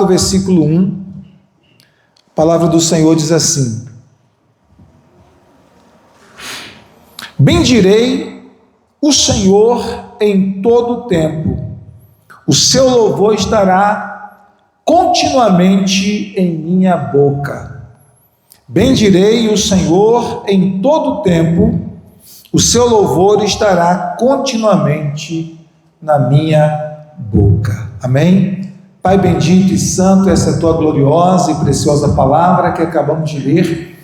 Versículo 1, a palavra do Senhor diz assim: Bendirei o Senhor em todo o tempo, o seu louvor estará continuamente em minha boca. Bendirei o Senhor em todo o tempo, o seu louvor estará continuamente na minha boca. Amém? Pai bendito e santo, essa é a tua gloriosa e preciosa palavra que acabamos de ler.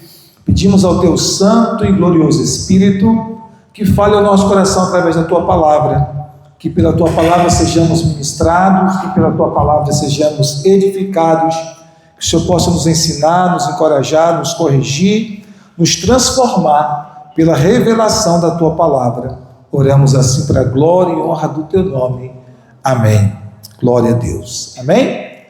Pedimos ao teu santo e glorioso Espírito que fale ao nosso coração através da tua palavra, que pela tua palavra sejamos ministrados, que pela tua palavra sejamos edificados, que o Senhor possa nos ensinar, nos encorajar, nos corrigir, nos transformar pela revelação da tua palavra. Oramos assim para a glória e honra do teu nome. Amém. Glória a Deus. Amém?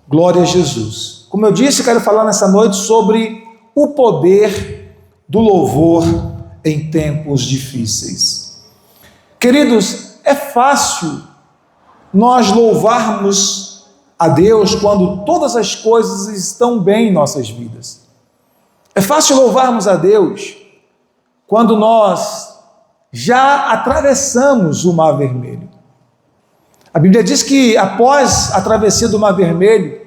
Glória a Jesus. Como eu disse, quero falar nessa noite sobre o poder do louvor em tempos difíceis. Queridos, é fácil nós louvarmos a Deus quando todas as coisas estão bem em nossas vidas. É fácil louvarmos a Deus quando nós já atravessamos o Mar Vermelho. A Bíblia diz que após a travessia do Mar Vermelho,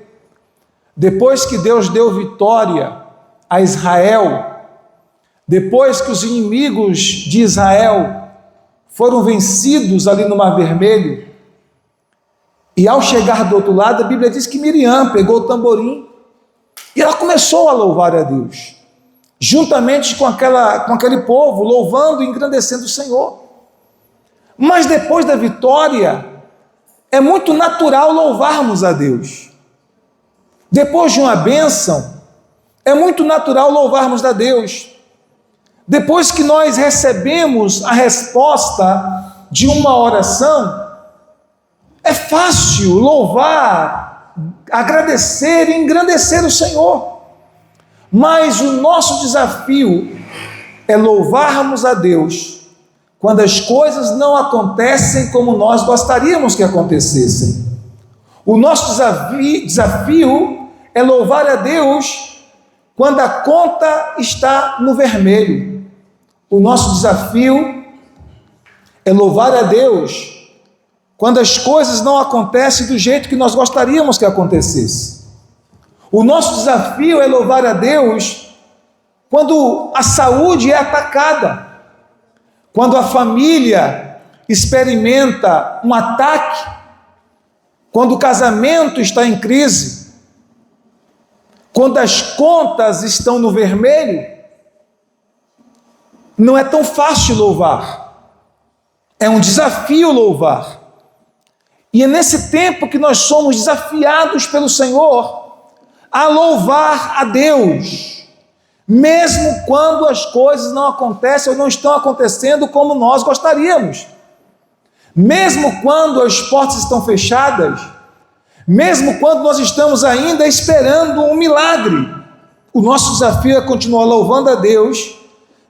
depois que Deus deu vitória a Israel, depois que os inimigos de Israel foram vencidos ali no Mar Vermelho, e ao chegar do outro lado, a Bíblia diz que Miriam pegou o tamborim e ela começou a louvar a Deus, juntamente com aquele povo, louvando e engrandecendo o Senhor. Mas depois da vitória, é muito natural louvarmos a Deus. Depois de uma bênção, é muito natural louvarmos a Deus. Depois que nós recebemos a resposta de uma oração, é fácil louvar, agradecer e engrandecer o Senhor. Mas o nosso desafio é louvarmos a Deus quando as coisas não acontecem como nós gostaríamos que acontecessem. O nosso desafio é louvar a Deus quando a conta está no vermelho. O nosso desafio é louvar a Deus quando as coisas não acontecem do jeito que nós gostaríamos que acontecesse. O nosso desafio é louvar a Deus quando a saúde é atacada, quando a família experimenta um ataque, quando o casamento está em crise, quando as contas estão no vermelho. Não é tão fácil louvar, é um desafio louvar. E é nesse tempo que nós somos desafiados pelo Senhor a louvar a Deus, mesmo quando as coisas não acontecem ou não estão acontecendo como nós gostaríamos, mesmo quando as portas estão fechadas, mesmo quando nós estamos ainda esperando um milagre, o nosso desafio é continuar louvando a Deus,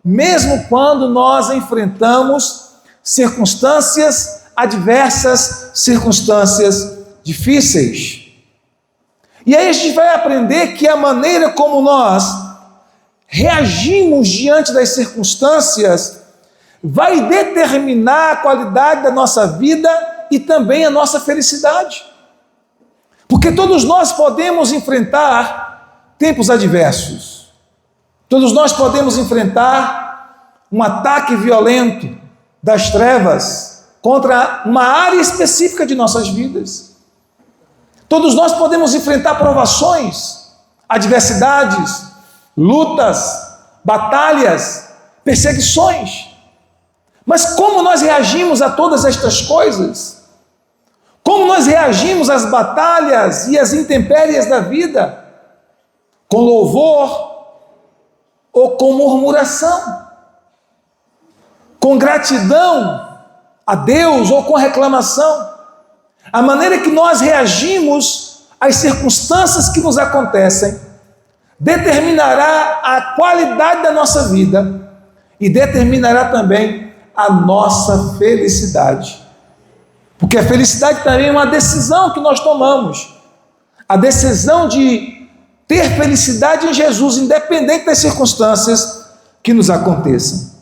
mesmo quando nós enfrentamos circunstâncias adversas, circunstâncias difíceis. E aí a gente vai aprender que a maneira como nós reagimos diante das circunstâncias vai determinar a qualidade da nossa vida e também a nossa felicidade. Porque todos nós podemos enfrentar tempos adversos. Todos nós podemos enfrentar um ataque violento das trevas contra uma área específica de nossas vidas. Todos nós podemos enfrentar provações, adversidades, lutas, batalhas, perseguições. Mas como nós reagimos a todas estas coisas? Como nós reagimos às batalhas e às intempéries da vida? Com louvor ou com murmuração? Com gratidão a Deus ou com reclamação? A maneira que nós reagimos às circunstâncias que nos acontecem determinará a qualidade da nossa vida e determinará também a nossa felicidade. Porque a felicidade também é uma decisão que nós tomamos. a decisão de ter felicidade em Jesus, independente das circunstâncias que nos aconteçam.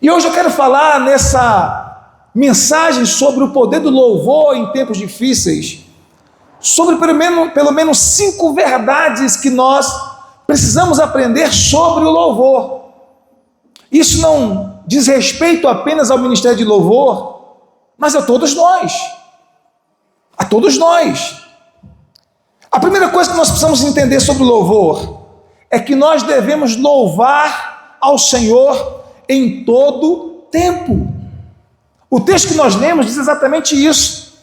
E hoje eu quero falar nessa mensagem sobre o poder do louvor em tempos difíceis, sobre pelo menos 5 verdades que nós precisamos aprender sobre o louvor. Isso não diz respeito apenas ao ministério de louvor, mas a todos nós. A todos nós. A primeira coisa que nós precisamos entender sobre o louvor é que nós devemos louvar ao Senhor em todo tempo. O texto que nós lemos diz exatamente isso.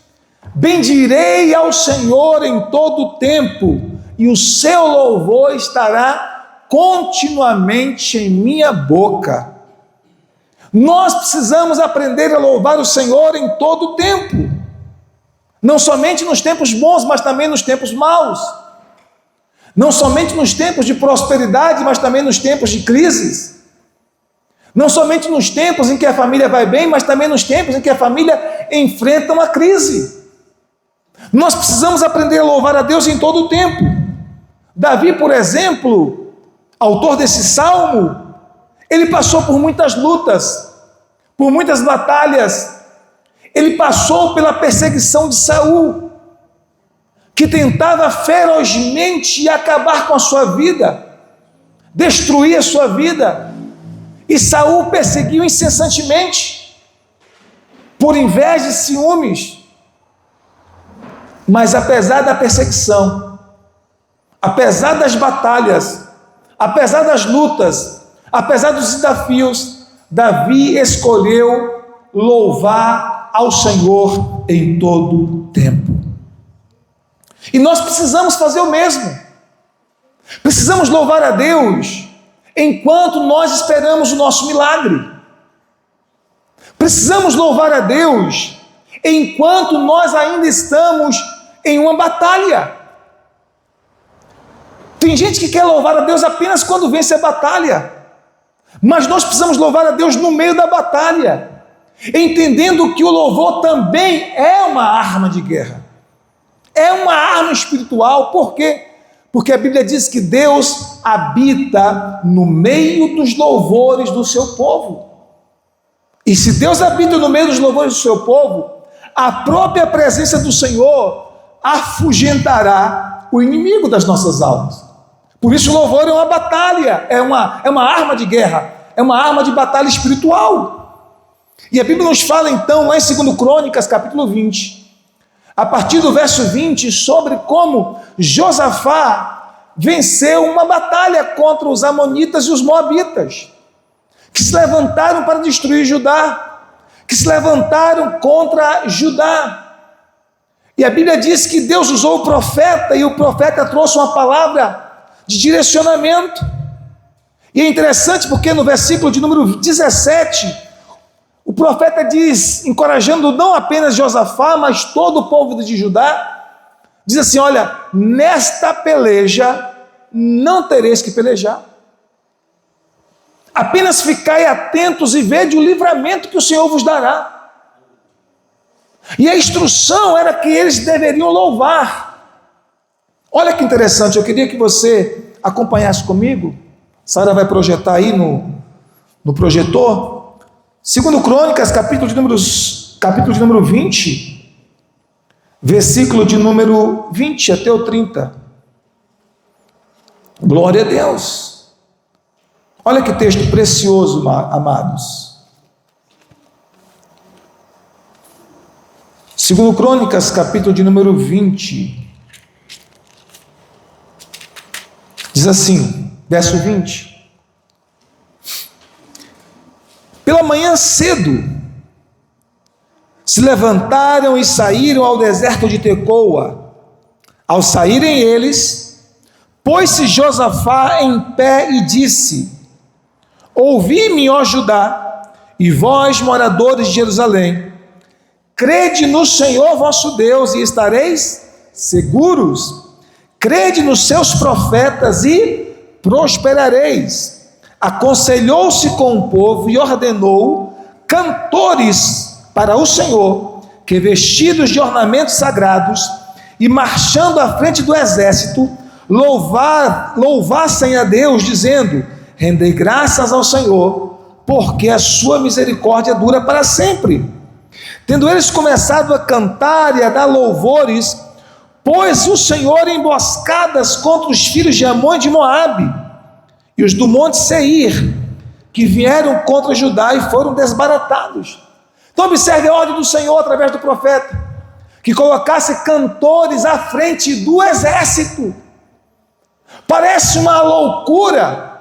Bendirei ao Senhor em todo tempo, e o seu louvor estará continuamente em minha boca. Nós precisamos aprender a louvar o Senhor em todo tempo, não somente nos tempos bons, mas também nos tempos maus, não somente nos tempos de prosperidade, mas também nos tempos de crises, não somente nos tempos em que a família vai bem, mas também nos tempos em que a família enfrenta uma crise. Nós precisamos aprender a louvar a Deus em todo o tempo. Davi, por exemplo, autor desse salmo, ele passou por muitas lutas, por muitas batalhas. Ele passou pela perseguição de Saul, que tentava ferozmente acabar com a sua vida, destruir a sua vida. E Saul perseguiu incessantemente, por inveja e ciúmes. Mas apesar da perseguição, apesar das batalhas, apesar das lutas, apesar dos desafios, Davi escolheu louvar ao Senhor em todo tempo. E nós precisamos fazer o mesmo. Precisamos louvar a Deus enquanto nós esperamos o nosso milagre. Precisamos louvar a Deus enquanto nós ainda estamos em uma batalha. Tem gente que quer louvar a Deus apenas quando vence a batalha, mas nós precisamos louvar a Deus no meio da batalha, entendendo que o louvor também é uma arma de guerra, é uma arma espiritual. Por quê? Porque a Bíblia diz que Deus habita no meio dos louvores do seu povo. E se Deus habita no meio dos louvores do seu povo, a própria presença do Senhor afugentará o inimigo das nossas almas. Por isso o louvor é uma batalha, é uma arma de guerra, é uma arma de batalha espiritual. E a Bíblia nos fala então, lá em 2 Crônicas, capítulo 20, a partir do verso 20, sobre como Josafá venceu uma batalha contra os amonitas e os moabitas, que se levantaram para destruir Judá, que se levantaram contra Judá. E a Bíblia diz que Deus usou o profeta, e o profeta trouxe uma palavra de direcionamento. E é interessante porque no versículo de número 17, o profeta diz, encorajando não apenas Josafá, mas todo o povo de Judá, diz assim: olha, nesta peleja não tereis que pelejar. Apenas ficai atentos e vede o livramento que o Senhor vos dará. E a instrução era que eles deveriam louvar. Olha que interessante, eu queria que você acompanhasse comigo. Sara vai projetar aí no projetor. 2 Crônicas, capítulo de número 20, versículo de número 20 até o 30. Glória a Deus. Olha que texto precioso, amados. 2 Crônicas, capítulo de número 20, diz assim, verso 20: pela manhã cedo, se levantaram e saíram ao deserto de Tecoa. Ao saírem eles, pôs-se Josafá em pé e disse: ouvi-me, ó Judá, e vós, moradores de Jerusalém, crede no Senhor vosso Deus e estareis seguros. Crede nos seus profetas e prosperareis. Aconselhou-se com o povo e ordenou cantores para o Senhor, que vestidos de ornamentos sagrados e marchando à frente do exército, louvassem a Deus, dizendo: rendei graças ao Senhor, porque a sua misericórdia dura para sempre. Tendo eles começado a cantar e a dar louvores, pôs o Senhor emboscadas contra os filhos de Amon e de Moabe, e os do monte Seir, que vieram contra Judá e foram desbaratados. Então observe a ordem do Senhor através do profeta, que colocasse cantores à frente do exército. Parece uma loucura,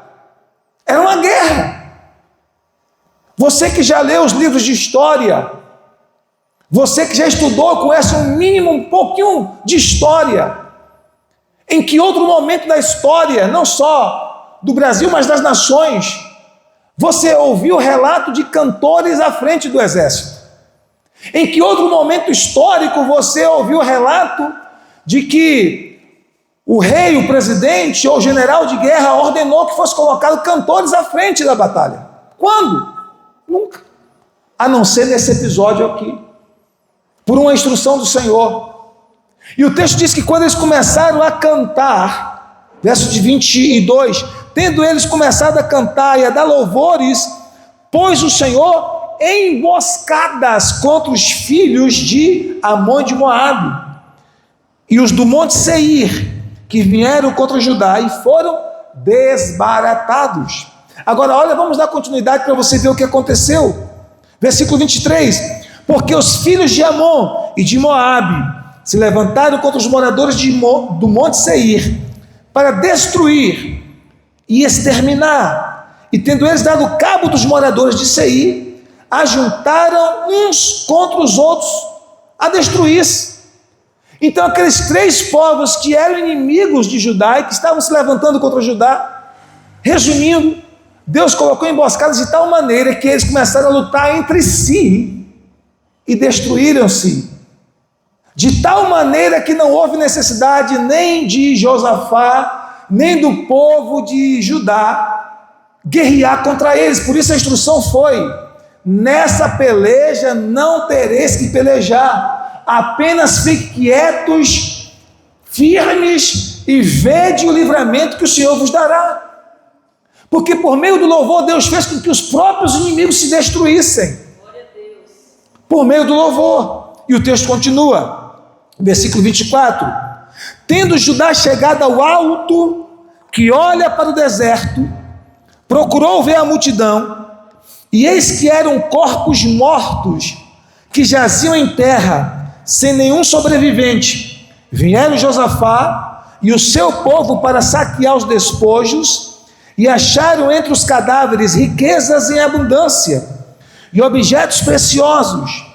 era uma guerra. Você que já leu os livros de história, você que já estudou, conhece um mínimo, um pouquinho de história, em que outro momento da história, não só do Brasil, mas das nações, você ouviu o relato de cantores à frente do exército? Em que outro momento histórico você ouviu o relato de que o rei, o presidente ou o general de guerra ordenou que fosse colocado cantores à frente da batalha? Quando? Nunca. A não ser nesse episódio aqui, por uma instrução do Senhor. E o texto diz que quando eles começaram a cantar, verso de 22, tendo eles começado a cantar e a dar louvores, pôs o Senhor emboscadas contra os filhos de Amon e de Moabe, e os do monte Seir, que vieram contra Judá e foram desbaratados. Agora olha, vamos dar continuidade para você ver o que aconteceu. Versículo 23, porque os filhos de Amon e de Moabe se levantaram contra os moradores do monte Seir, para destruir e exterminar, e tendo eles dado cabo dos moradores de Seir, ajuntaram uns contra os outros a destruir-se. Então aqueles três povos que eram inimigos de Judá e que estavam se levantando contra Judá, resumindo, Deus colocou emboscadas de tal maneira que eles começaram a lutar entre si e destruíram-se, de tal maneira que não houve necessidade nem de Josafá, nem do povo de Judá guerrear contra eles. Por isso a instrução foi: nessa peleja não tereis que pelejar, apenas fiquem quietos, firmes, e vede o livramento que o Senhor vos dará. Porque por meio do louvor Deus fez com que os próprios inimigos se destruíssem. Glória a Deus. Por meio do louvor. E o texto continua, versículo 24: tendo Judá chegado ao alto que olha para o deserto, procurou ver a multidão, e eis que eram corpos mortos, que jaziam em terra, sem nenhum sobrevivente. Vieram Josafá e o seu povo para saquear os despojos, e acharam entre os cadáveres riquezas em abundância, e objetos preciosos.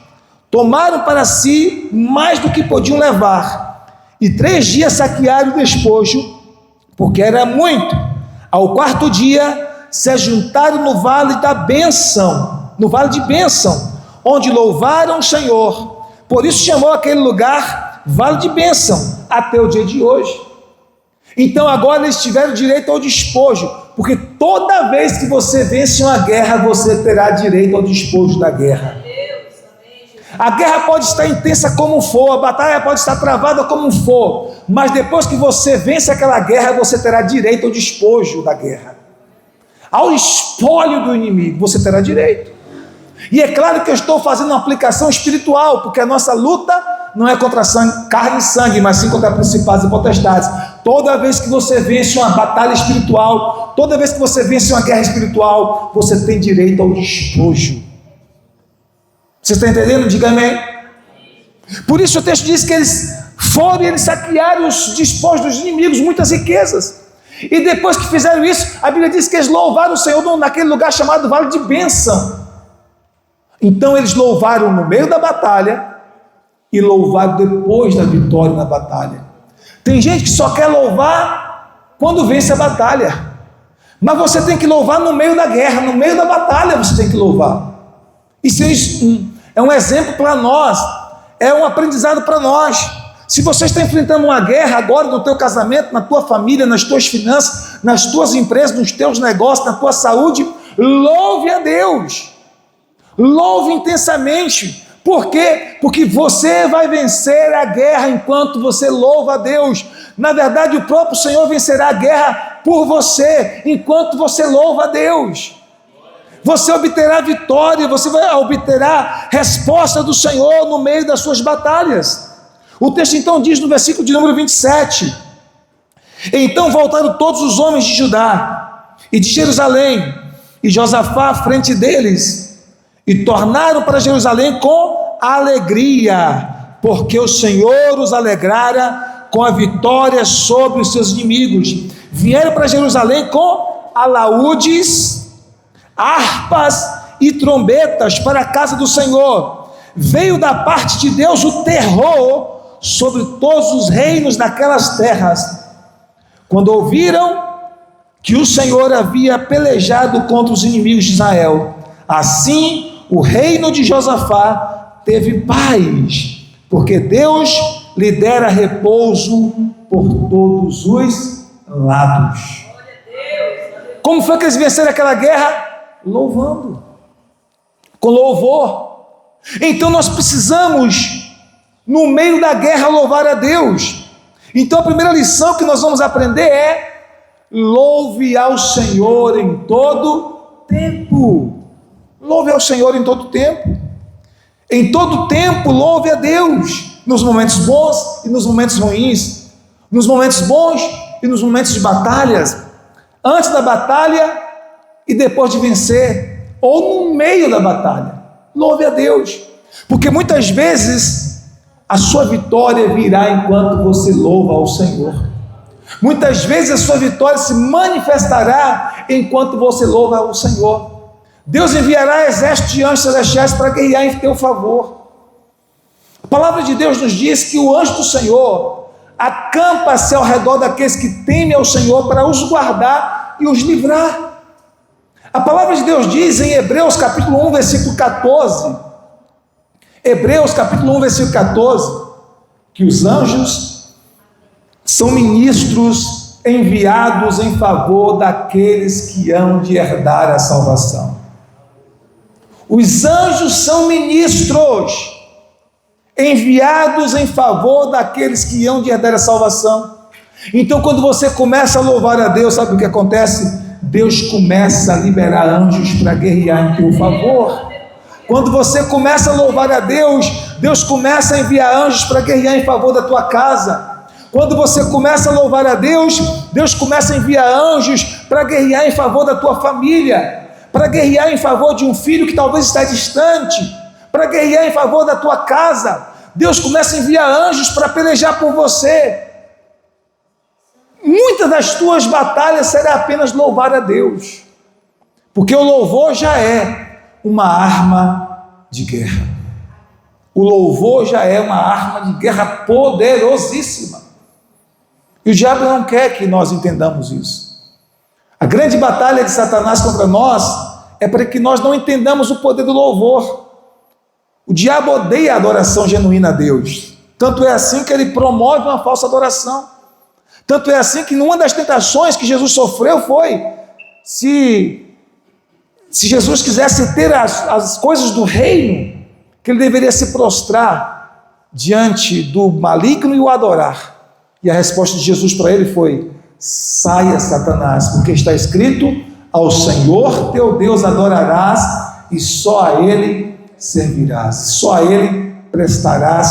Tomaram para si mais do que podiam levar, e 3 dias saquearam o despojo, porque era muito. Ao 4º dia, se ajuntaram no vale da bênção, no vale de bênção, onde louvaram o Senhor. Por isso chamou aquele lugar vale de bênção, até o dia de hoje. Então agora eles tiveram direito ao despojo, porque toda vez que você vence uma guerra, você terá direito ao despojo da guerra. A guerra pode estar intensa como for, a batalha pode estar travada como for, mas depois que você vence aquela guerra, você terá direito ao despojo da guerra, ao espólio do inimigo, você terá direito. E é claro que eu estou fazendo uma aplicação espiritual, porque a nossa luta não é contra carne e sangue, mas sim contra principados e potestades. Toda vez que você vence uma batalha espiritual, toda vez que você vence uma guerra espiritual, você tem direito ao despojo. Você está entendendo? Diga amém. Por isso o texto diz que eles foram e eles saquearam os despojos dos inimigos, muitas riquezas. E depois que fizeram isso, a Bíblia diz que eles louvaram o Senhor naquele lugar chamado Vale de Bênção. Então eles louvaram no meio da batalha e louvaram depois da vitória na batalha. Tem gente que só quer louvar quando vence a batalha, mas você tem que louvar no meio da guerra, no meio da batalha você tem que louvar. Isso é um exemplo para nós, é um aprendizado para nós. Se você está enfrentando uma guerra agora no teu casamento, na tua família, nas tuas finanças, nas tuas empresas, nos teus negócios, na tua saúde, louve a Deus, louve intensamente, Por quê? Porque você vai vencer a guerra enquanto você louva a Deus. Na verdade, o próprio Senhor vencerá a guerra por você, enquanto você louva a Deus. Você obterá vitória, você obterá resposta do Senhor no meio das suas batalhas. O texto então diz no versículo de número 27, então voltaram todos os homens de Judá e de Jerusalém, e Josafá à frente deles, e tornaram para Jerusalém com alegria, porque o Senhor os alegrara com a vitória sobre os seus inimigos. Vieram para Jerusalém com alaúdes, harpas e trombetas para a casa do Senhor. Veio da parte de Deus o terror sobre todos os reinos daquelas terras, quando ouviram que o Senhor havia pelejado contra os inimigos de Israel. Assim o reino de Josafá teve paz, porque Deus lhe dera repouso por todos os lados. Como foi que eles venceram aquela guerra? Louvando, com louvor. Então nós precisamos, no meio da guerra, louvar a Deus. Então a primeira lição que nós vamos aprender é: louve ao Senhor em todo tempo. Louve ao Senhor em todo tempo. Em todo tempo louve a Deus, nos momentos bons e nos momentos ruins, nos momentos bons e nos momentos de batalhas, antes da batalha e depois de vencer, ou no meio da batalha. Louve a Deus, porque muitas vezes a sua vitória virá enquanto você louva ao Senhor. Muitas vezes a sua vitória se manifestará enquanto você louva ao Senhor. Deus enviará exércitos de anjos celestiais para guerrear em teu favor. A palavra de Deus nos diz que o anjo do Senhor acampa-se ao redor daqueles que temem ao Senhor para os guardar e os livrar. A palavra de Deus diz em Hebreus capítulo 1, versículo 14, Hebreus capítulo 1, versículo 14, que os anjos são ministros enviados em favor daqueles que hão de herdar a salvação. Os anjos são ministros enviados em favor daqueles que hão de herdar a salvação. Então, quando você começa a louvar a Deus, sabe o que acontece? Deus começa a liberar anjos para guerrear em teu favor. Quando você começa a louvar a Deus, Deus começa a enviar anjos para guerrear em favor da tua casa. Quando você começa a louvar a Deus, Deus começa a enviar anjos para guerrear em favor da tua família, para guerrear em favor de um filho que talvez está distante, para guerrear em favor da tua casa. Deus começa a enviar anjos para pelejar por você. Muitas das tuas batalhas será apenas louvar a Deus, porque o louvor já é uma arma de guerra. O louvor já é uma arma de guerra poderosíssima. E o diabo não quer que nós entendamos isso. A grande batalha de Satanás contra nós é para que nós não entendamos o poder do louvor. O diabo odeia a adoração genuína a Deus. Tanto é assim que ele promove uma falsa adoração. Tanto é assim que numa das tentações que Jesus sofreu foi: se Jesus quisesse ter as coisas do reino, que ele deveria se prostrar diante do maligno e o adorar. E a resposta de Jesus para ele foi: saia, Satanás, porque está escrito: ao Senhor teu Deus adorarás e só a ele servirás, só a ele prestarás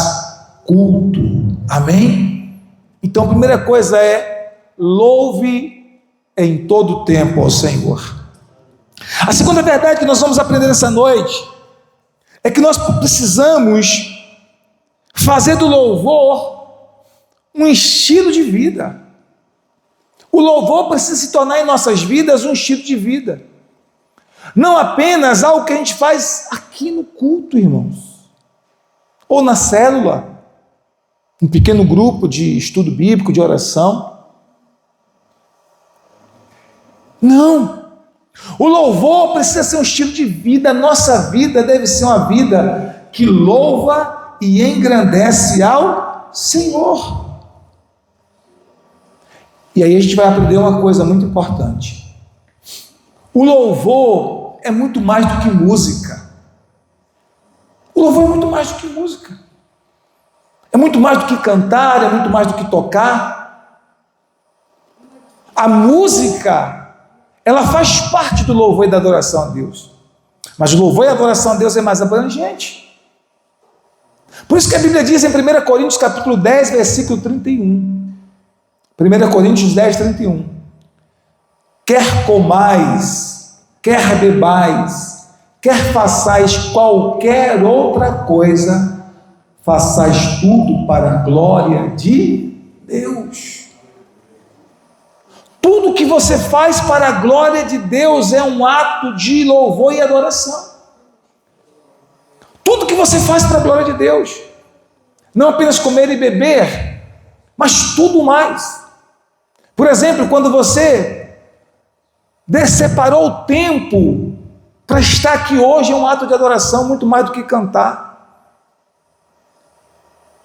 culto. Amém? Então a primeira coisa é: louve em todo tempo ao Senhor. A segunda verdade que nós vamos aprender nessa noite é que nós precisamos fazer do louvor um estilo de vida. O louvor precisa se tornar em nossas vidas um estilo de vida, não apenas algo que a gente faz aqui no culto, irmãos, ou na célula, um pequeno grupo de estudo bíblico, de oração. Não, o louvor precisa ser um estilo de vida. A nossa vida deve ser uma vida que louva e engrandece ao Senhor. E aí a gente vai aprender uma coisa muito importante: o louvor é muito mais do que música. O louvor é muito mais mais do que música. É muito mais do que cantar, é muito mais do que tocar. A música, ela faz parte do louvor e da adoração a Deus. Mas o louvor e a adoração a Deus é mais abrangente. Por isso que a Bíblia diz em 1 Coríntios capítulo 10, versículo 31. 1 Coríntios 10, 31. Quer comais, quer bebais, quer façais qualquer outra coisa, façais tudo para a glória de Deus. Tudo que você faz para a glória de Deus é um ato de louvor e adoração. Tudo que você faz para a glória de Deus. Não apenas comer e beber, mas tudo mais. Por exemplo, quando você separou o tempo para estar aqui hoje, é um ato de adoração muito mais do que cantar.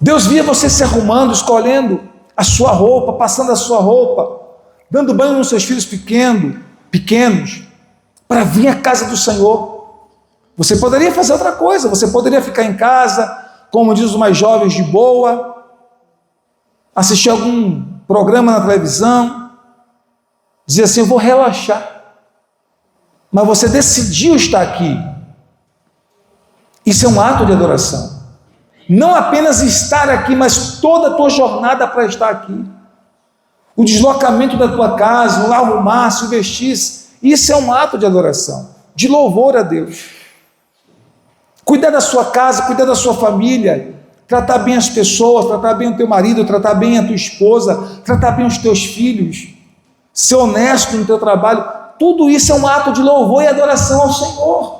Deus via você se arrumando, escolhendo a sua roupa, passando a sua roupa, dando banho nos seus filhos pequenos, para vir à casa do Senhor. Você poderia fazer outra coisa, você poderia ficar em casa, como diz os mais jovens, de boa, assistir algum programa na televisão, dizer assim, eu vou relaxar. Mas você decidiu estar aqui. Isso é um ato de adoração. Não apenas estar aqui, mas toda a tua jornada para estar aqui. O deslocamento da tua casa, o arrumar, se vestir, isso é um ato de adoração, de louvor a Deus. Cuidar da sua casa, cuidar da sua família, tratar bem as pessoas, tratar bem o teu marido, tratar bem a tua esposa, tratar bem os teus filhos, ser honesto no teu trabalho, tudo isso é um ato de louvor e adoração ao Senhor.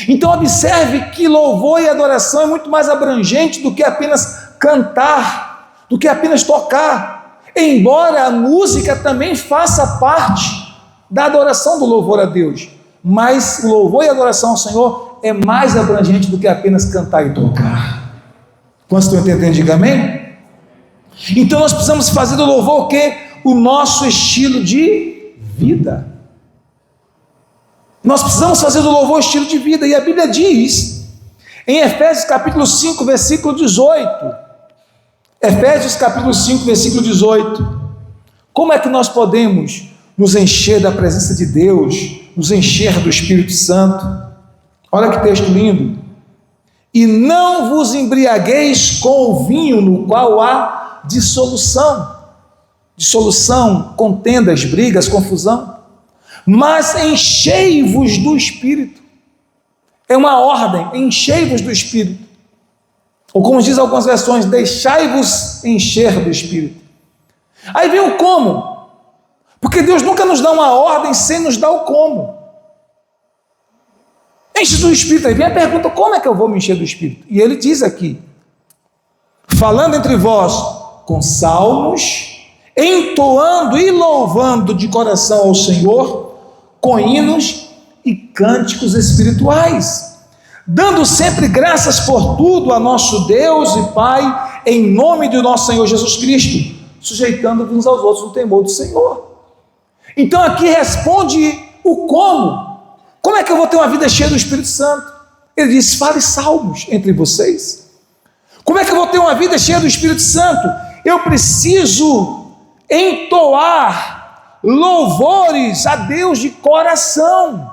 Então observe que louvor e adoração é muito mais abrangente do que apenas cantar, do que apenas tocar, embora a música também faça parte da adoração do louvor a Deus, mas o louvor e a adoração ao Senhor é mais abrangente do que apenas cantar e tocar. Quantos estão entendendo? Diga amém? Então nós precisamos fazer do louvor o quê? O nosso estilo de vida. Nós precisamos fazer do louvor o estilo de vida, e a Bíblia diz, em Efésios capítulo 5, versículo 18, Efésios capítulo 5, versículo 18, como é que nós podemos nos encher da presença de Deus, nos encher do Espírito Santo? Olha que texto lindo. E não vos embriagueis com o vinho no qual há dissolução, contendas, brigas, confusão, mas enchei-vos do Espírito. É uma ordem, enchei-vos do Espírito. Ou como diz algumas versões, deixai-vos encher do Espírito. Aí vem o como, porque Deus nunca nos dá uma ordem sem nos dar o como. Enche do Espírito. Aí vem a pergunta, como é que eu vou me encher do Espírito? E ele diz aqui, falando entre vós com salmos, entoando e louvando de coração ao Senhor, com hinos e cânticos espirituais, dando sempre graças por tudo a nosso Deus e Pai, em nome do nosso Senhor Jesus Cristo, sujeitando-vos uns aos outros no temor do Senhor. Então aqui responde o como. Como é que eu vou ter uma vida cheia do Espírito Santo? Ele diz, fale salmos entre vocês. Como é que eu vou ter uma vida cheia do Espírito Santo? Eu preciso entoar louvores a Deus de coração.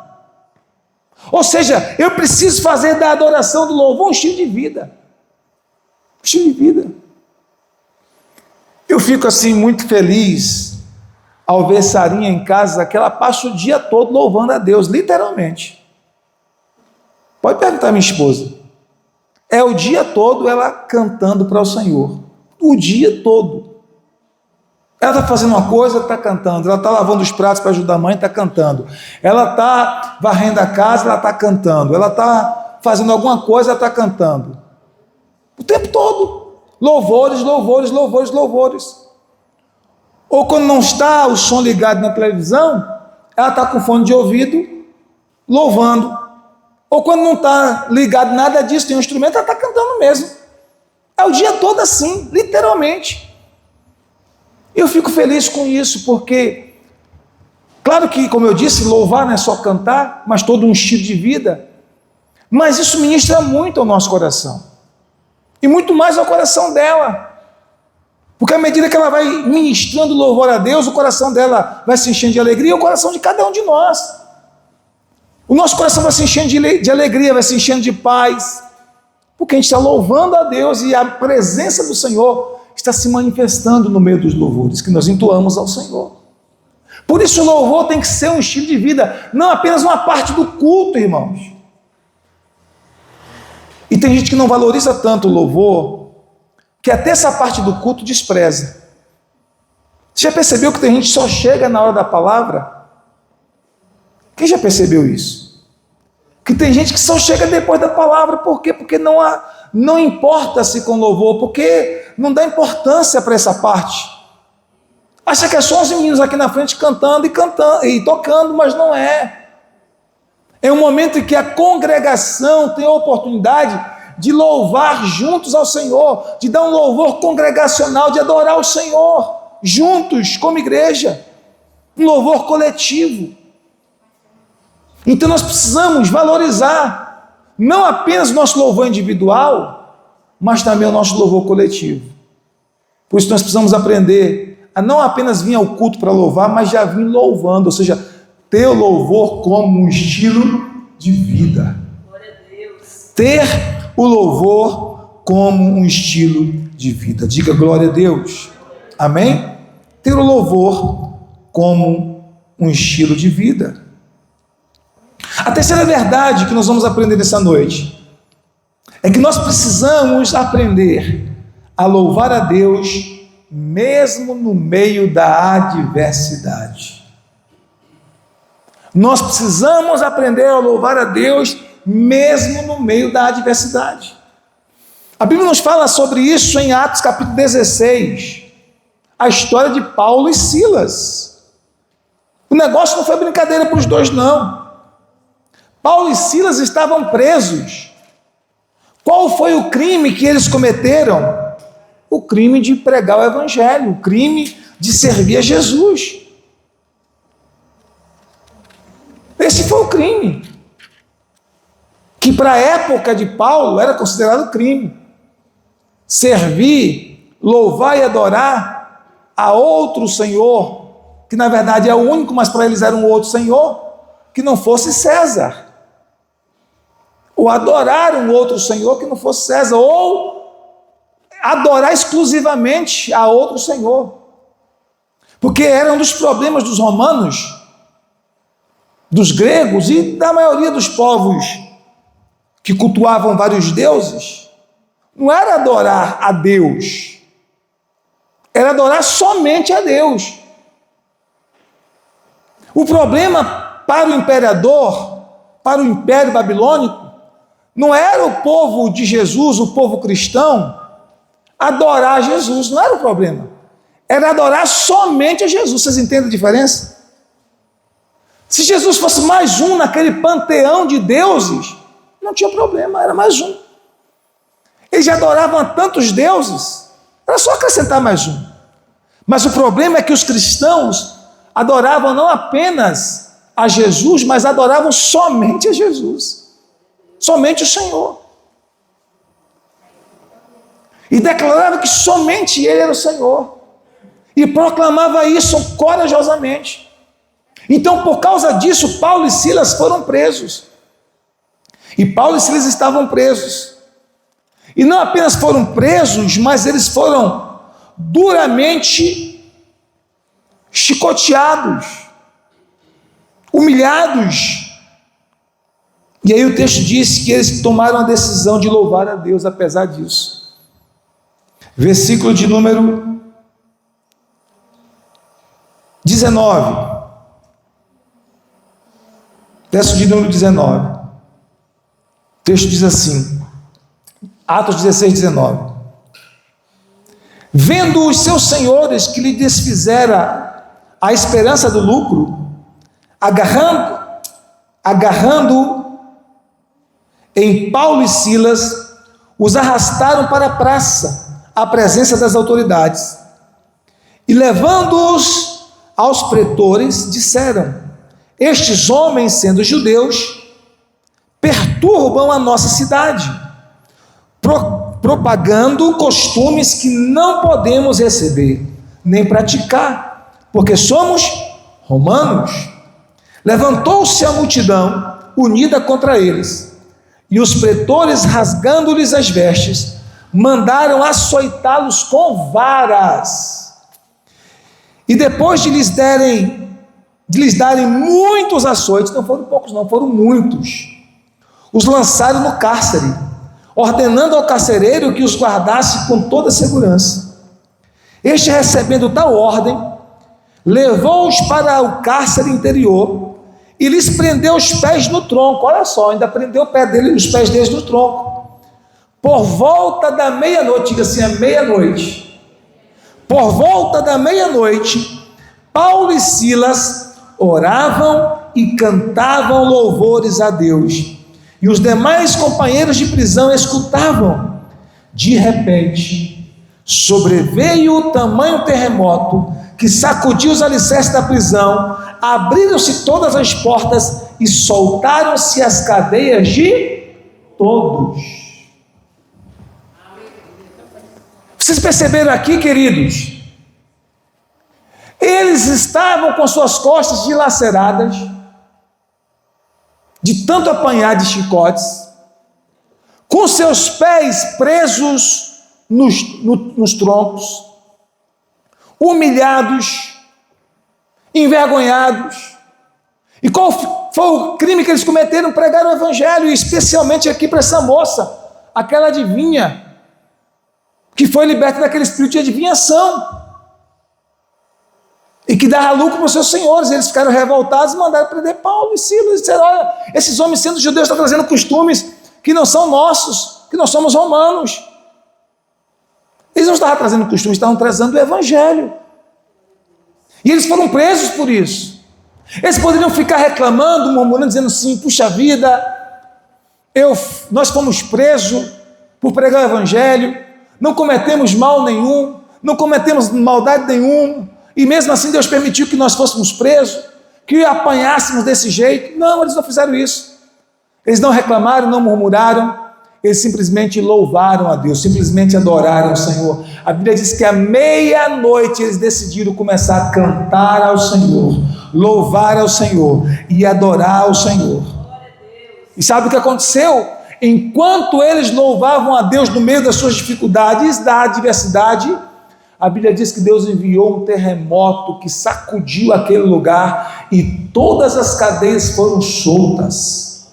Ou seja, eu preciso fazer da adoração do louvor um estilo de vida. Um estilo de vida. Eu fico assim muito feliz ao ver Sarinha em casa, que ela passa o dia todo louvando a Deus, literalmente. Pode perguntar à minha esposa. É o dia todo ela cantando para o Senhor. O dia todo. Ela está fazendo uma coisa, está cantando. Ela está lavando os pratos para ajudar a mãe, está cantando. Ela está varrendo a casa, ela está cantando. Ela está fazendo alguma coisa, ela está cantando. O tempo todo. Louvores, louvores, louvores, louvores. Ou quando não está o som ligado na televisão, ela está com fone de ouvido, louvando. Ou quando não está ligado nada disso, tem um instrumento, ela está cantando mesmo. É o dia todo assim, literalmente. Eu fico feliz com isso, porque, claro que, como eu disse, louvar não é só cantar, mas todo um estilo de vida. Mas isso ministra muito ao nosso coração, e muito mais ao coração dela, porque à medida que ela vai ministrando louvor a Deus, o coração dela vai se enchendo de alegria, e o coração de cada um de nós. O nosso coração vai se enchendo de alegria, vai se enchendo de paz, porque a gente está louvando a Deus e a presença do Senhor está se manifestando no meio dos louvores que nós entoamos ao Senhor. Por isso o louvor tem que ser um estilo de vida, não apenas uma parte do culto, irmãos. E tem gente que não valoriza tanto o louvor, que até essa parte do culto despreza. Você já percebeu que tem gente que só chega na hora da palavra? Quem já percebeu isso? Que tem gente que só chega depois da palavra, por quê? Porque não importa-se com louvor, porque não dá importância para essa parte. Acha que é só os meninos aqui na frente cantando e tocando, mas não é. É um momento em que a congregação tem a oportunidade de louvar juntos ao Senhor, de dar um louvor congregacional, de adorar o Senhor juntos, como igreja, um louvor coletivo. Então nós precisamos valorizar não apenas o nosso louvor individual, mas também o nosso louvor coletivo. Por isso nós precisamos aprender a não apenas vir ao culto para louvar, mas já vir louvando, ou seja, ter o louvor como um estilo de vida. Glória a Deus. Ter o louvor como um estilo de vida. Diga glória a Deus. Amém? Ter o louvor como um estilo de vida. A terceira verdade que nós vamos aprender nessa noite é que nós precisamos aprender a louvar a Deus mesmo no meio da adversidade. Nós precisamos aprender a louvar a Deus mesmo no meio da adversidade. A Bíblia nos fala sobre isso em Atos capítulo 16, a história de Paulo e Silas. O negócio não foi brincadeira para os dois, não. Paulo e Silas estavam presos. Qual foi o crime que eles cometeram? O crime de pregar o evangelho, o crime de servir a Jesus. Esse foi o crime, que para a época de Paulo era considerado crime. Servir, louvar e adorar a outro Senhor, que na verdade é o único, mas para eles era um outro Senhor, que não fosse César. Ou adorar um outro Senhor que não fosse César, ou adorar exclusivamente a outro Senhor. Porque era um dos problemas dos romanos, dos gregos e da maioria dos povos que cultuavam vários deuses. Não era adorar a Deus, era adorar somente a Deus. O problema para o imperador, para o império babilônico, não era o povo de Jesus, o povo cristão, adorar Jesus, não era o problema. Era adorar somente a Jesus. Vocês entendem a diferença? Se Jesus fosse mais um naquele panteão de deuses, não tinha problema, era mais um. Eles já adoravam tantos deuses, era só acrescentar mais um. Mas o problema é que os cristãos adoravam não apenas a Jesus, mas adoravam somente a Jesus, somente o Senhor. E declarava que somente Ele era o Senhor, e proclamava isso corajosamente. Então, por causa disso, Paulo e Silas foram presos. E Paulo e Silas estavam presos. E não apenas foram presos, mas eles foram duramente chicoteados, humilhados. E aí o texto diz que eles tomaram a decisão de louvar a Deus apesar disso. Versículo de número 19. Verso de número 19. O texto diz assim, Atos 16, 19. Vendo os seus senhores que lhe desfizera a esperança do lucro, agarrando em Paulo e Silas, os arrastaram para a praça, à presença das autoridades, e levando-os aos pretores, disseram: estes homens, sendo judeus, perturbam perturbam a nossa cidade, propagando costumes que não podemos receber, nem praticar, porque somos romanos. Levantou-se a multidão unida contra eles, e os pretores, rasgando-lhes as vestes, mandaram açoitá-los com varas. E depois de lhes darem muitos açoites, não foram poucos não, foram muitos, os lançaram no cárcere, ordenando ao carcereiro que os guardasse com toda segurança. Este, recebendo tal ordem, levou-os para o cárcere interior e lhes prendeu os pés no tronco. Olha só, ainda prendeu os pés deles no tronco. Por volta da meia-noite, diga assim, a meia-noite. Por volta da meia-noite, Paulo e Silas oravam e cantavam louvores a Deus. E os demais companheiros de prisão escutavam. De repente, sobreveio tamanho terremoto que sacudiu os alicerces da prisão, abriram-se todas as portas e soltaram-se as cadeias de todos. Vocês perceberam aqui, queridos? Eles estavam com suas costas dilaceradas, de tanto apanhar de chicotes, com seus pés presos nos troncos, humilhados, envergonhados. E qual foi o crime que eles cometeram? Pregaram o evangelho, especialmente aqui para essa moça, aquela adivinha, que foi liberta daquele espírito de adivinhação, e que dava lucro para os seus senhores. Eles ficaram revoltados e mandaram prender Paulo e Silas, e disseram: olha, esses homens sendo judeus estão trazendo costumes que não são nossos, que nós somos romanos. Eles não estavam trazendo costumes, estavam trazendo o evangelho. E eles foram presos por isso. Eles poderiam ficar reclamando, murmurando, dizendo assim: puxa vida, nós fomos presos por pregar o evangelho, não cometemos mal nenhum, não cometemos maldade nenhuma, e mesmo assim Deus permitiu que nós fôssemos presos, que apanhássemos desse jeito. Não, eles não fizeram isso. Eles não reclamaram, não murmuraram, eles simplesmente louvaram a Deus, simplesmente adoraram o Senhor. A Bíblia diz que à meia-noite eles decidiram começar a cantar ao Senhor, louvar ao Senhor e adorar ao Senhor. E sabe o que aconteceu? Enquanto eles louvavam a Deus no meio das suas dificuldades, da adversidade, a Bíblia diz que Deus enviou um terremoto que sacudiu aquele lugar e todas as cadeias foram soltas.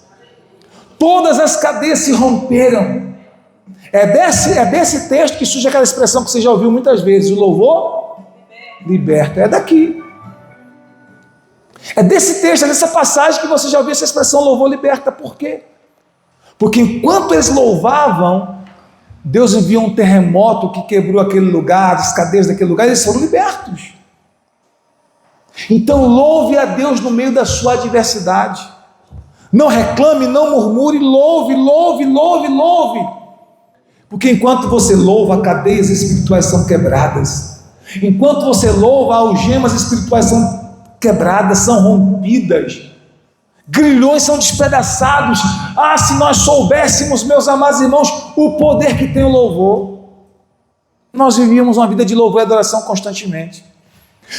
Todas as cadeias se romperam. É desse texto que surge aquela expressão que você já ouviu muitas vezes: o louvor liberta. É daqui. É desse texto, é dessa passagem que você já ouviu essa expressão, louvor liberta. Por quê? Porque enquanto eles louvavam, Deus enviou um terremoto que quebrou aquele lugar, as cadeias daquele lugar, e eles foram libertos. Então louve a Deus no meio da sua adversidade. Não reclame, não murmure, louve, louve, louve, louve. Porque enquanto você louva, cadeias espirituais são quebradas. Enquanto você louva, algemas espirituais são quebradas, são rompidas. Grilhões são despedaçados. Ah, se nós soubéssemos, meus amados irmãos, o poder que tem o louvor, nós vivíamos uma vida de louvor e adoração constantemente.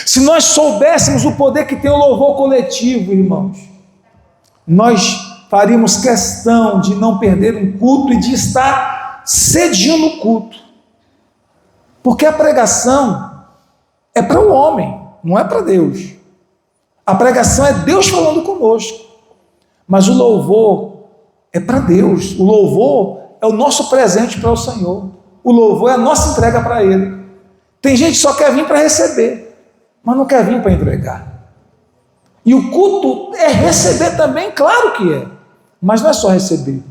Se nós soubéssemos o poder que tem o louvor coletivo, irmãos, nós faríamos questão de não perder um culto e de estar sediando o culto. Porque a pregação é para o homem, não é para Deus. A pregação é Deus falando conosco. Mas o louvor é para Deus. O louvor é o nosso presente para o Senhor. O louvor é a nossa entrega para Ele. Tem gente que só quer vir para receber, mas não quer vir para entregar. E o culto é receber também, claro que é. Mas não é só receber.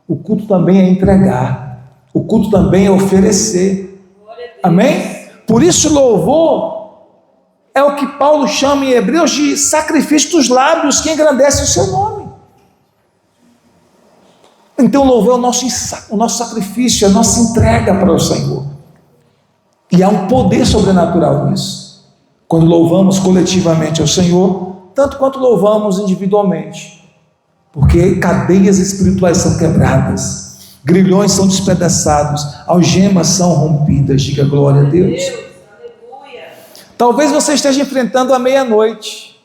O culto também é entregar. O culto também é oferecer. Amém? Por isso o louvor é o que Paulo chama em Hebreus de sacrifício dos lábios, que engrandece o seu nome. Então o louvor é o nosso sacrifício, é a nossa entrega para o Senhor. E há um poder sobrenatural nisso. Quando louvamos coletivamente ao Senhor, tanto quanto louvamos individualmente. porque cadeias espirituais são quebradas, grilhões são despedaçados, algemas são rompidas. Diga glória a Deus. Talvez você esteja enfrentando a meia-noite,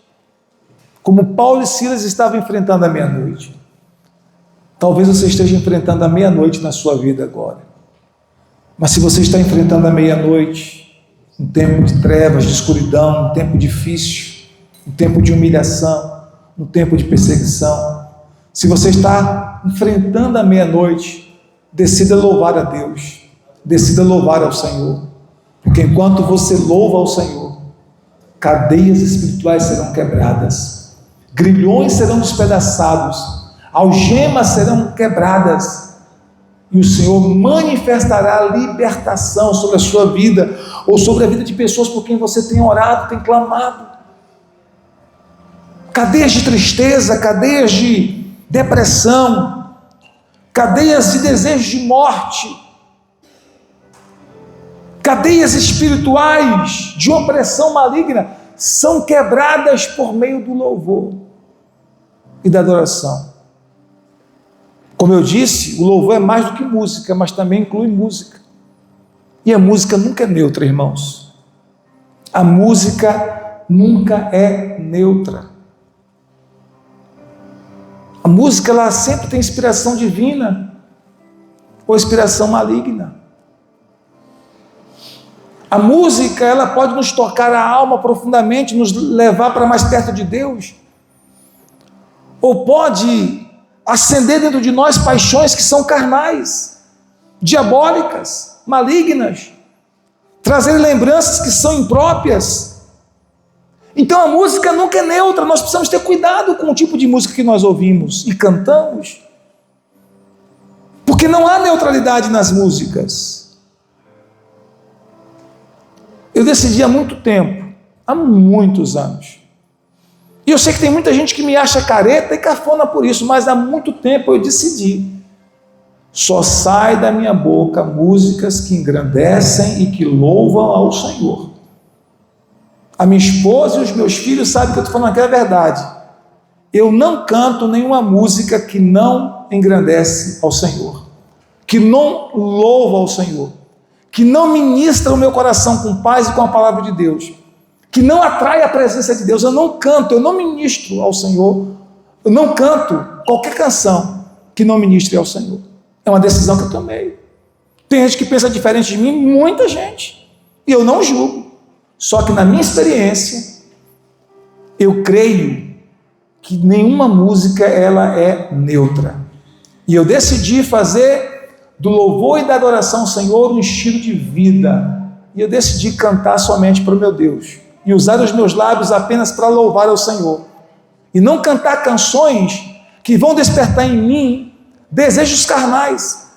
como Paulo e Silas estavam enfrentando a meia-noite. Talvez você esteja enfrentando a meia-noite na sua vida agora. Mas se você está enfrentando a meia-noite, um tempo de trevas, de escuridão, um tempo difícil, um tempo de humilhação, um tempo de perseguição, se você está enfrentando a meia-noite, decida louvar a Deus, decida louvar ao Senhor, porque enquanto você louva ao Senhor, cadeias espirituais serão quebradas, grilhões serão despedaçados, algemas serão quebradas, e o Senhor manifestará libertação sobre a sua vida, ou sobre a vida de pessoas por quem você tem orado, tem clamado. Cadeias de tristeza, cadeias de depressão, cadeias de desejo de morte, cadeias espirituais de opressão maligna, são quebradas por meio do louvor e da adoração. Como eu disse, o louvor é mais do que música, mas também inclui música. E a música nunca é neutra, irmãos. A música nunca é neutra. A música, ela sempre tem inspiração divina ou inspiração maligna. A música, ela pode nos tocar a alma profundamente, nos levar para mais perto de Deus, ou pode acender dentro de nós paixões que são carnais, diabólicas, malignas, trazer lembranças que são impróprias. Então a música nunca é neutra, nós precisamos ter cuidado com o tipo de música que nós ouvimos e cantamos, porque não há neutralidade nas músicas. Eu decidi há muito tempo, há muitos anos, e eu sei que tem muita gente que me acha careta e cafona por isso, mas há muito tempo eu decidi, só sai da minha boca músicas que engrandecem e que louvam ao Senhor. A minha esposa e os meus filhos sabem que eu estou falando aqui a verdade. Eu não canto nenhuma música que não engrandece ao Senhor, que não louva ao Senhor, que não ministra o meu coração com paz e com a palavra de Deus, que não atrai a presença de Deus. Eu não canto, eu não ministro ao Senhor, eu não canto qualquer canção que não ministre ao Senhor. É uma decisão que eu tomei. Tem gente que pensa diferente de mim, muita gente, e eu não julgo. Só que na minha experiência, eu creio que nenhuma música ela é neutra. E eu decidi fazer do louvor e da adoração ao Senhor um estilo de vida. E eu decidi cantar somente para o meu Deus e usar os meus lábios apenas para louvar ao Senhor, e não cantar canções que vão despertar em mim desejos carnais,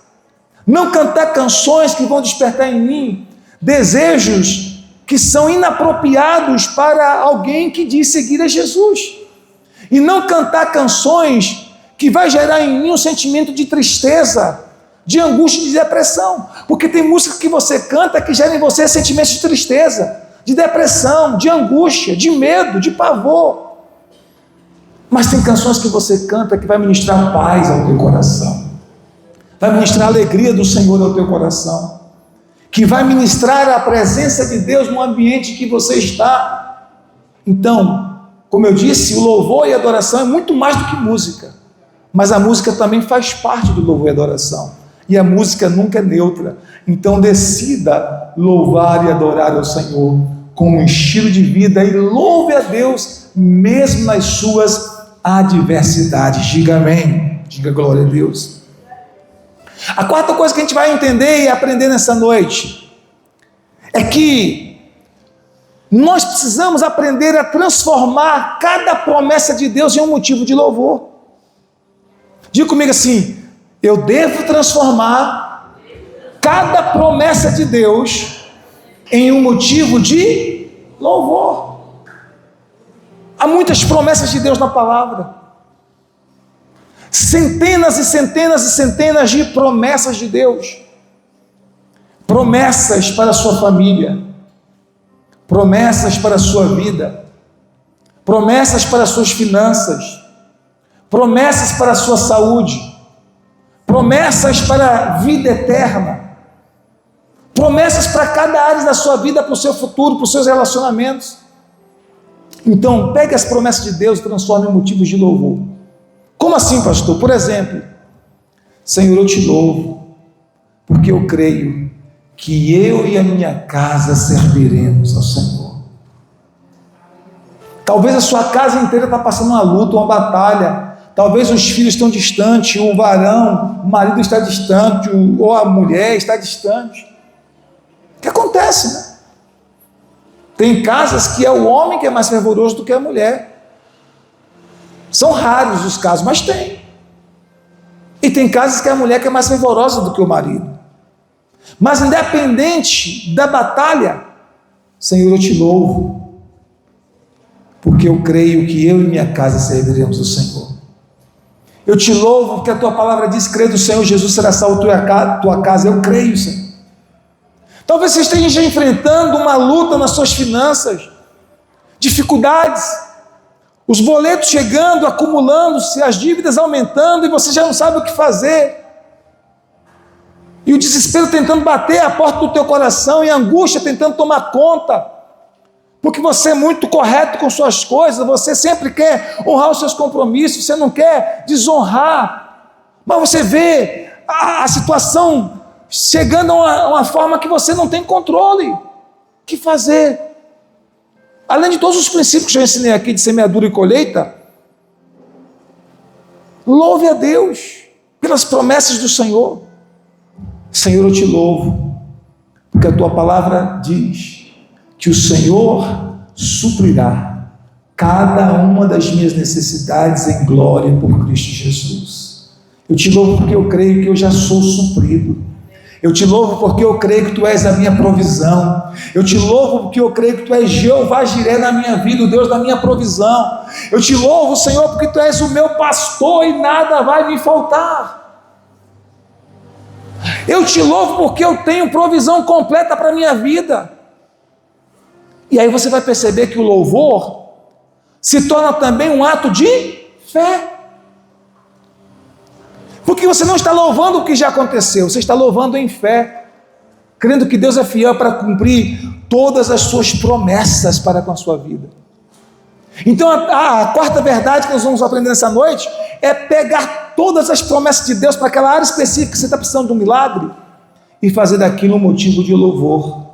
não cantar canções que vão despertar em mim desejos que são inapropriados para alguém que diz seguir a Jesus, e não cantar canções que vai gerar em mim um sentimento de tristeza, de angústia e de depressão, porque tem música que você canta que gera em você sentimentos de tristeza, de depressão, de angústia, de medo, de pavor. Mas tem canções que você canta que vai ministrar paz ao teu coração, vai ministrar a alegria do Senhor ao teu coração, que vai ministrar a presença de Deus no ambiente que você está. Então, como eu disse, o louvor e a adoração é muito mais do que música, mas a música também faz parte do louvor e adoração, e a música nunca é neutra. Então decida louvar e adorar ao Senhor com um estilo de vida, e louve a Deus mesmo nas suas adversidades. Diga amém, diga glória a Deus. A quarta coisa que a gente vai entender e aprender nessa noite é que nós precisamos aprender a transformar cada promessa de Deus em um motivo de louvor. Diga comigo assim: eu devo transformar cada promessa de Deus em um motivo de louvor. Há muitas promessas de Deus na palavra, centenas e centenas e centenas de promessas de Deus, promessas para a sua família, promessas para a sua vida, promessas para as suas finanças, promessas para a sua saúde, promessas para a vida eterna, promessas para cada área da sua vida, para o seu futuro, para os seus relacionamentos. Então, pegue as promessas de Deus e transforme em motivos de louvor. Como assim, pastor? Por exemplo, Senhor, eu te louvo, porque eu creio que eu e a minha casa serviremos ao Senhor. Talvez a sua casa inteira está passando uma luta, uma batalha. Talvez os filhos estão distantes, o varão, o marido está distante, ou a mulher está distante. O que acontece, né? Tem casas que é o homem que é mais fervoroso do que a mulher. São raros os casos, mas tem. E tem casas que é a mulher que é mais fervorosa do que o marido. Mas independente da batalha, Senhor, eu te louvo, porque eu creio que eu e minha casa serviremos ao Senhor. Eu te louvo porque a tua palavra diz: crê do Senhor Jesus será salvo tua casa. Eu creio, Senhor. Talvez você esteja enfrentando uma luta nas suas finanças, dificuldades, os boletos chegando, acumulando-se, as dívidas aumentando, e você já não sabe o que fazer, e o desespero tentando bater a porta do teu coração, e a angústia tentando tomar conta, porque você é muito correto com suas coisas, você sempre quer honrar os seus compromissos, você não quer desonrar, mas você vê a situação chegando a uma forma que você não tem controle. O que fazer? Além de todos os princípios que eu ensinei aqui de semeadura e colheita, louve a Deus pelas promessas do Senhor. Senhor, eu te louvo, porque a tua palavra diz que o Senhor suprirá cada uma das minhas necessidades em glória por Cristo Jesus. Eu te louvo porque eu creio que eu já sou suprido. Eu te louvo porque eu creio que tu és a minha provisão. Eu te louvo porque eu creio que tu és Jeová Jiré na minha vida, o Deus da minha provisão. Eu te louvo, Senhor, porque tu és o meu pastor e nada vai me faltar. Eu te louvo porque eu tenho provisão completa para a minha vida. E aí você vai perceber que o louvor se torna também um ato de fé. Porque você não está louvando o que já aconteceu, você está louvando em fé, crendo que Deus é fiel para cumprir todas as suas promessas para com a sua vida. Então a quarta verdade que nós vamos aprender nessa noite é pegar todas as promessas de Deus para aquela área específica que você está precisando de um milagre e fazer daquilo um motivo de louvor.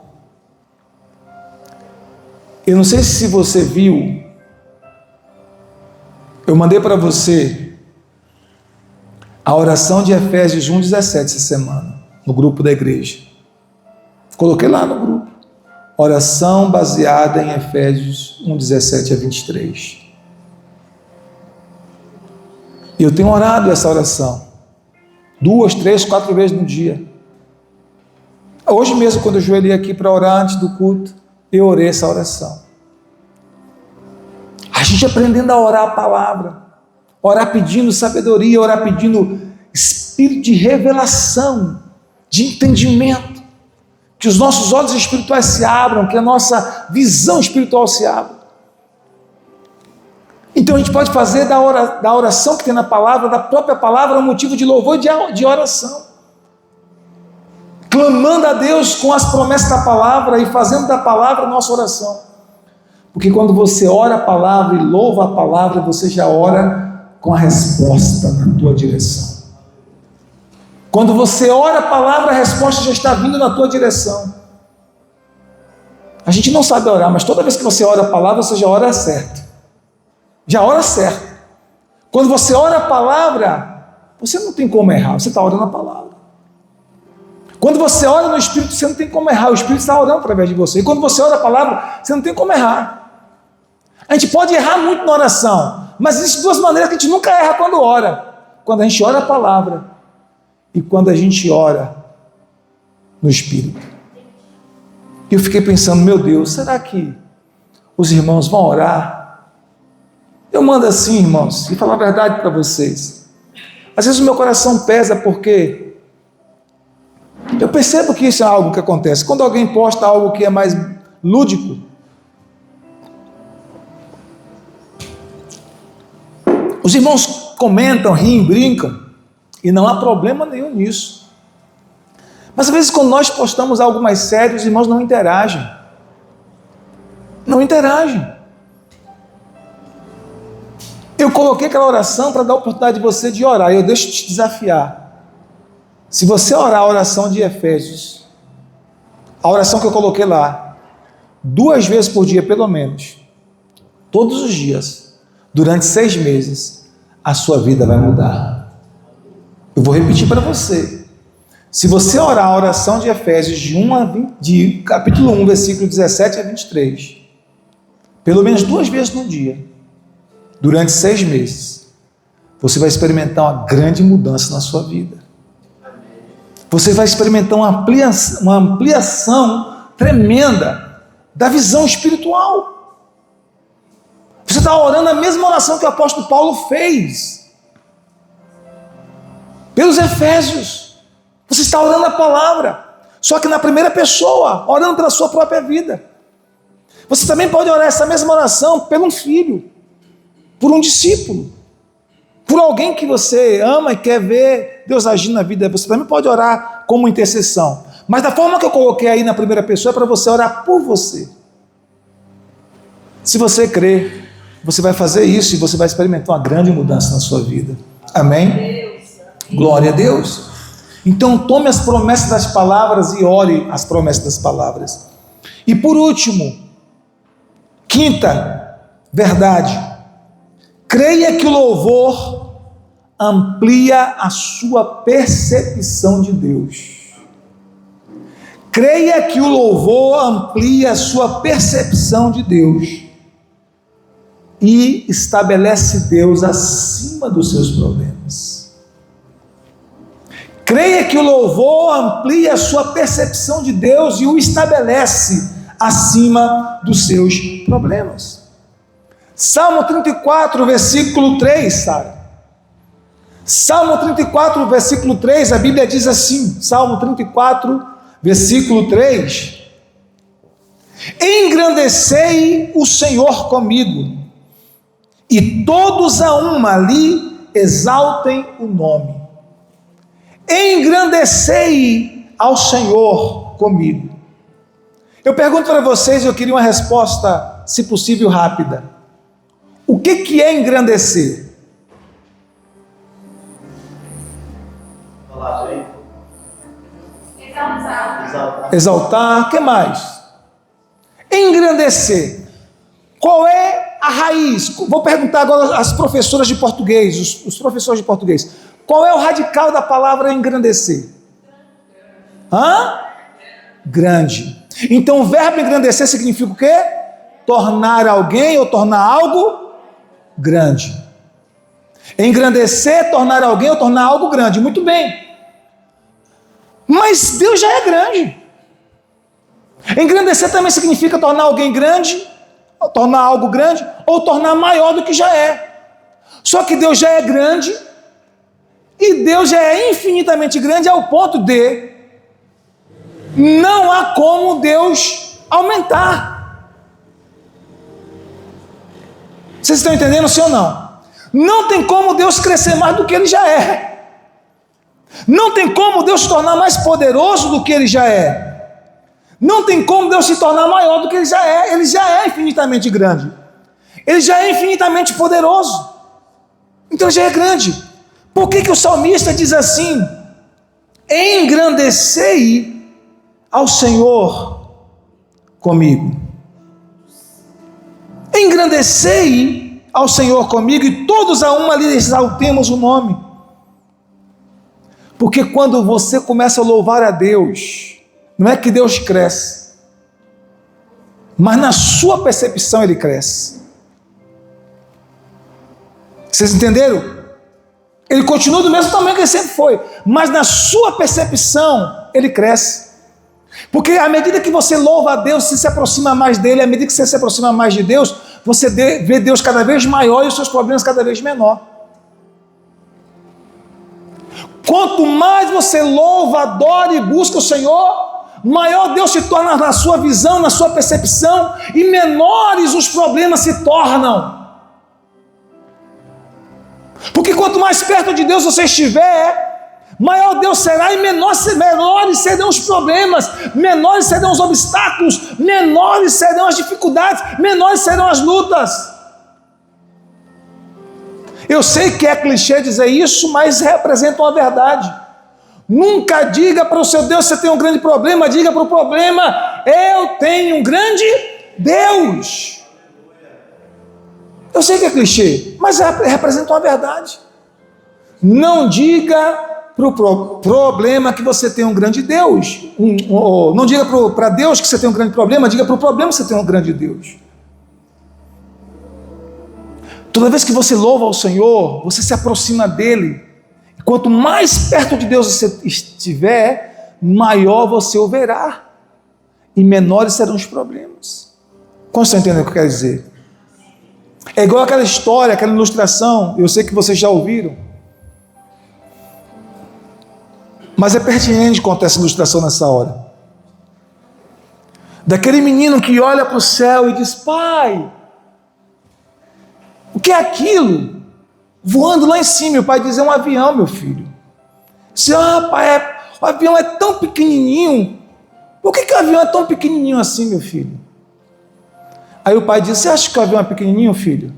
Eu não sei se você viu, eu mandei para você a oração de Efésios 1,17 essa semana, no grupo da igreja. Coloquei lá no grupo. Oração baseada em Efésios 1,17 a 23. E eu tenho orado essa oração 2, 3, 4 vezes no dia. Hoje mesmo, quando eu ajoelhei aqui para orar antes do culto, eu orei essa oração. A gente aprendendo a orar a palavra, orar pedindo sabedoria, orar pedindo espírito de revelação, de entendimento, que os nossos olhos espirituais se abram, que a nossa visão espiritual se abra. Então a gente pode fazer da oração que tem na palavra, da própria palavra, um motivo de louvor e de oração, clamando a Deus com as promessas da palavra e fazendo da palavra a nossa oração. Porque quando você ora a palavra e louva a palavra, você já ora com a resposta na tua direção. Quando você ora a palavra, a resposta já está vindo na tua direção. A gente não sabe orar, mas toda vez que você ora a palavra, você já ora certo. Já ora certo. Quando você ora a palavra, você não tem como errar, você está orando a palavra. Quando você ora no Espírito, você não tem como errar, o Espírito está orando através de você. E quando você ora a palavra, você não tem como errar. A gente pode errar muito na oração, mas existem duas maneiras que a gente nunca erra quando ora. Quando a gente ora a palavra e quando a gente ora no Espírito. E eu fiquei pensando, meu Deus, será que os irmãos vão orar? Eu mando assim, irmãos, e falar a verdade para vocês. Às vezes o meu coração pesa porque eu percebo que isso é algo que acontece. Quando alguém posta algo que é mais lúdico, os irmãos comentam, riem, brincam, e não há problema nenhum nisso. Mas às vezes quando nós postamos algo mais sério, os irmãos não interagem. Não interagem. Eu coloquei aquela oração para dar a oportunidade de você de orar. Eu deixo te desafiar. Se você orar a oração de Efésios, a oração que eu coloquei lá, 2 vezes por dia pelo menos, todos os dias, durante 6 meses, a sua vida vai mudar. Eu vou repetir para você. Se você orar a oração de Efésios de capítulo 1, versículo 17 a 23, pelo menos 2 vezes no dia, durante 6 meses, você vai experimentar uma grande mudança na sua vida. Você vai experimentar uma ampliação tremenda da visão espiritual. Você está orando a mesma oração que o apóstolo Paulo fez pelos Efésios. Você está orando a palavra, só que na primeira pessoa, orando pela sua própria vida. Você também pode orar essa mesma oração por um filho, por um discípulo, por alguém que você ama e quer ver Deus agir na vida. Você também pode orar como intercessão. Mas da forma que eu coloquei aí na primeira pessoa, é para você orar por você. Se crer, você vai fazer isso e você vai experimentar uma grande mudança na sua vida. Amém? Glória a Deus. Então tome as promessas das palavras e ore as promessas das palavras. E por último, quinta verdade, creia que o louvor amplia a sua percepção de Deus. Creia que o louvor amplia a sua percepção de Deus e estabelece Deus acima dos seus problemas. Creia que o louvor amplia a sua percepção de Deus e o estabelece acima dos seus problemas. Salmo 34, versículo 3, Sara. Salmo 34, versículo 3, a Bíblia diz assim, Salmo 34, versículo 3: engrandecei o Senhor comigo, e todos a uma lhe exaltem o nome. Engrandecei ao Senhor comigo. Eu pergunto para vocês, eu queria uma resposta, se possível, rápida. O que é engrandecer? Exaltar. O que mais? Engrandecer. Qual é a raiz? Vou perguntar agora às professoras de português, os professores de português. Qual é o radical da palavra engrandecer? Grande. Então o verbo engrandecer significa o quê? Tornar alguém ou tornar algo grande. Engrandecer, tornar alguém ou tornar algo grande. Muito bem. Mas Deus já é grande. Engrandecer também significa tornar alguém grande, tornar algo grande, ou tornar maior do que já é. Só que Deus já é grande, e Deus já é infinitamente grande ao ponto de não há como Deus aumentar. Vocês estão entendendo, sim ou não? Não tem como Deus crescer mais do que Ele já é. Não tem como Deus se tornar mais poderoso do que Ele já é. Não tem como Deus se tornar maior do que Ele já é. Ele já é infinitamente grande. Ele já é infinitamente poderoso. Então Ele já é grande. Por que o salmista diz assim? Engrandecei ao Senhor comigo. Engrandecei ao Senhor comigo, e todos a uma lhe exaltemos o nome. Porque quando você começa a louvar a Deus, não é que Deus cresce, mas na sua percepção Ele cresce. Vocês entenderam? Ele continua do mesmo tamanho que Ele sempre foi, mas na sua percepção Ele cresce. Porque à medida que você louva a Deus, você se aproxima mais dEle, à medida que você se aproxima mais de Deus, você vê Deus cada vez maior e os seus problemas cada vez menor. Quanto mais você louva, adora e busca o Senhor, maior Deus se torna na sua visão, na sua percepção, e menores os problemas se tornam. Porque quanto mais perto de Deus você estiver, maior Deus será e menores serão os problemas, menores serão os obstáculos, menores serão as dificuldades, menores serão as lutas. Eu sei que é clichê dizer isso, mas representa uma verdade. Nunca diga para o seu Deus você tem um grande problema, diga para o problema, eu tenho um grande Deus. Eu sei que é clichê, mas representa uma verdade. Não diga para o problema que você tem um grande Deus. Não diga para Deus que você tem um grande problema, diga para o problema que você tem um grande Deus. Toda vez que você louva ao Senhor, você se aproxima dEle. E quanto mais perto de Deus você estiver, maior você o verá. E menores serão os problemas. Quantos estão entendendo o que eu quero dizer? É igual aquela história, aquela ilustração, eu sei que vocês já ouviram. Mas é pertinente contar essa ilustração nessa hora. Daquele menino que olha para o céu e diz: Pai, o que é aquilo? Voando lá em cima. E o pai diz: é um avião, meu filho. Diz: pai, o avião é tão pequenininho. Por que o avião é tão pequenininho assim, meu filho? Aí o pai diz: você acha que o avião é pequenininho, filho?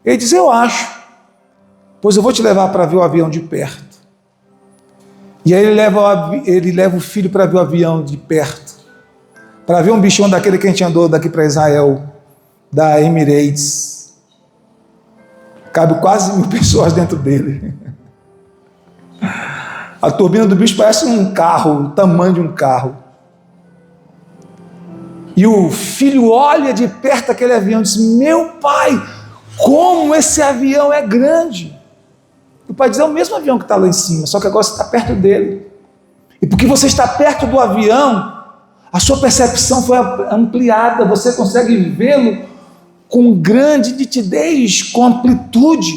Ele diz: eu acho. Pois eu vou te levar para ver o avião de perto. E aí ele leva o filho para ver o avião de perto. Para ver um bichão daquele que a gente andou daqui para Israel, da Emirates. Cabe quase 1.000 pessoas dentro dele. A turbina do bicho parece um carro, o tamanho de um carro. E o filho olha de perto aquele avião e diz: meu pai, como esse avião é grande. O pai diz: é o mesmo avião que está lá em cima, só que agora você está perto dele. E porque você está perto do avião, a sua percepção foi ampliada, você consegue vê-lo com grande nitidez, com amplitude.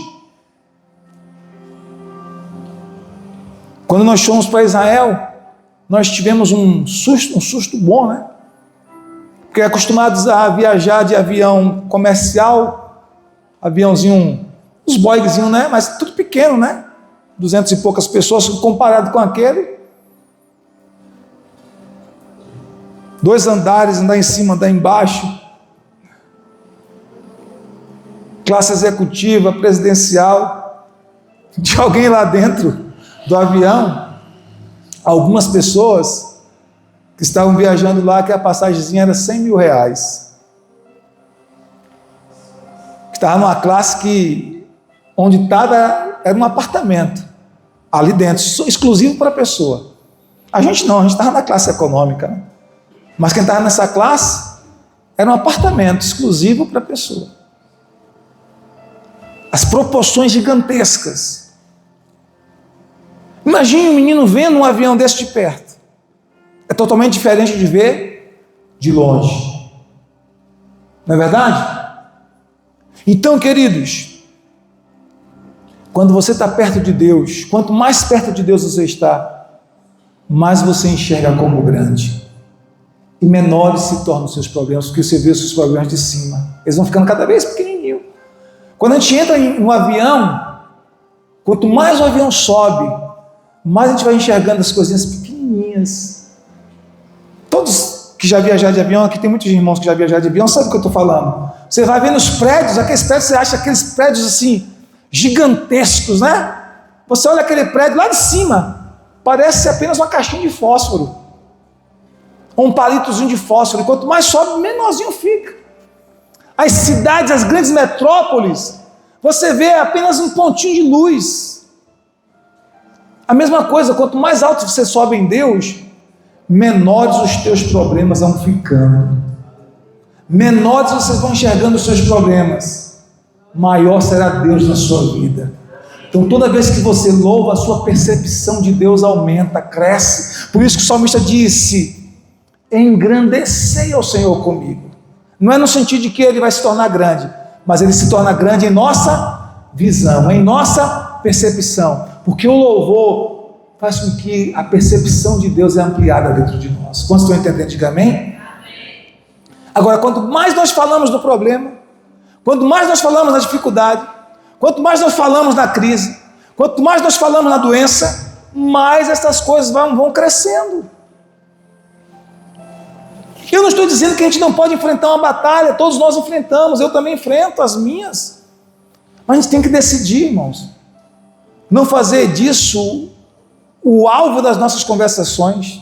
Quando nós fomos para Israel, nós tivemos um susto bom, né? Porque acostumados a viajar de avião comercial, aviãozinho, uns Boeingzinhos, né? Mas tudo pequeno, né? 200 e poucas pessoas, comparado com aquele. 2 andares, andar em cima, andar embaixo. Classe executiva, presidencial. De alguém lá dentro do avião, algumas pessoas que estavam viajando lá, que a passagemzinha era R$100.000. Que estava numa classe onde estava, era um apartamento, ali dentro, exclusivo para a pessoa. A gente não, a gente estava na classe econômica, né? Mas quem estava nessa classe, era um apartamento exclusivo para a pessoa. As proporções gigantescas. Imagine um menino vendo um avião desse de perto. É totalmente diferente de ver de longe. Não é verdade? Então, queridos, quando você está perto de Deus, quanto mais perto de Deus você está, mais você enxerga como grande. E menores se tornam os seus problemas, porque você vê os seus problemas de cima. Eles vão ficando cada vez pequenininhos. Quando a gente entra em um avião, quanto mais o avião sobe, mais a gente vai enxergando as coisinhas pequenininhas. Todos que já viajaram de avião, aqui tem muitos irmãos que já viajaram de avião, sabe o que eu estou falando? Você vai vendo os prédios, aqueles prédios, você acha aqueles prédios assim, gigantescos, né? Você olha aquele prédio lá de cima, parece apenas uma caixinha de fósforo, ou um palitozinho de fósforo, e quanto mais sobe, menorzinho fica. As cidades, as grandes metrópoles, você vê apenas um pontinho de luz. A mesma coisa, quanto mais alto você sobe em Deus, menores os teus problemas vão ficando. Menores vocês vão enxergando os seus problemas. Maior será Deus na sua vida. Então toda vez que você louva, a sua percepção de Deus aumenta, cresce. Por isso que o salmista disse: engrandecei ao Senhor comigo. Não é no sentido de que ele vai se tornar grande, mas ele se torna grande em nossa visão, em nossa percepção, porque o louvor faz com que a percepção de Deus é ampliada dentro de nós. Quantos estão entendendo? Diga amém? Agora, quanto mais nós falamos do problema, quanto mais nós falamos da dificuldade, Quanto mais nós falamos na crise, quanto mais nós falamos na doença, mais essas coisas vão crescendo. Eu não estou dizendo que a gente não pode enfrentar uma batalha, todos nós enfrentamos, eu também enfrento as minhas. Mas a gente tem que decidir, irmãos, não fazer disso o alvo das nossas conversações,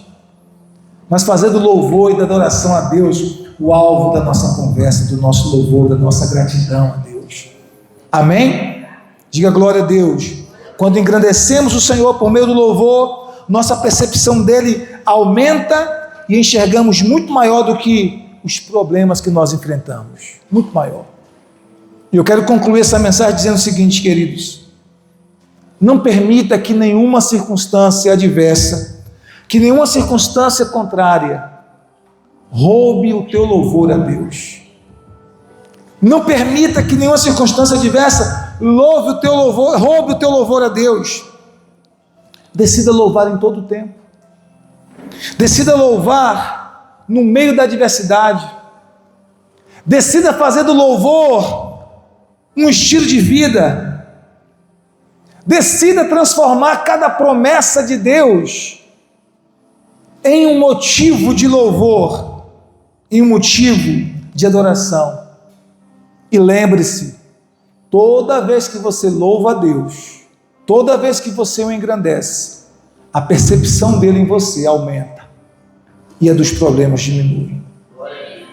mas fazer do louvor e da adoração a Deus o alvo da nossa conversa, do nosso louvor, da nossa gratidão a Deus. Amém? Diga glória a Deus. Quando engrandecemos o Senhor por meio do louvor, nossa percepção dele aumenta e enxergamos muito maior do que os problemas que nós enfrentamos. Muito maior. E eu quero concluir essa mensagem dizendo o seguinte, queridos: não permita que nenhuma circunstância adversa, que nenhuma circunstância contrária roube o teu louvor a Deus. Não permita que nenhuma circunstância adversa roube o teu louvor a Deus. Decida louvar em todo o tempo. Decida louvar no meio da adversidade. Decida fazer do louvor um estilo de vida. Decida transformar cada promessa de Deus em um motivo de louvor, em um motivo de adoração. E lembre-se, toda vez que você louva a Deus, toda vez que você o engrandece, a percepção dele em você aumenta e a dos problemas diminui.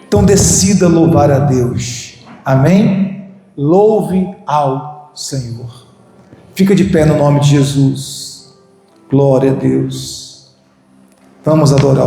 Então decida louvar a Deus. Amém? Louve ao Senhor. Fica de pé no nome de Jesus. Glória a Deus. Vamos adorar.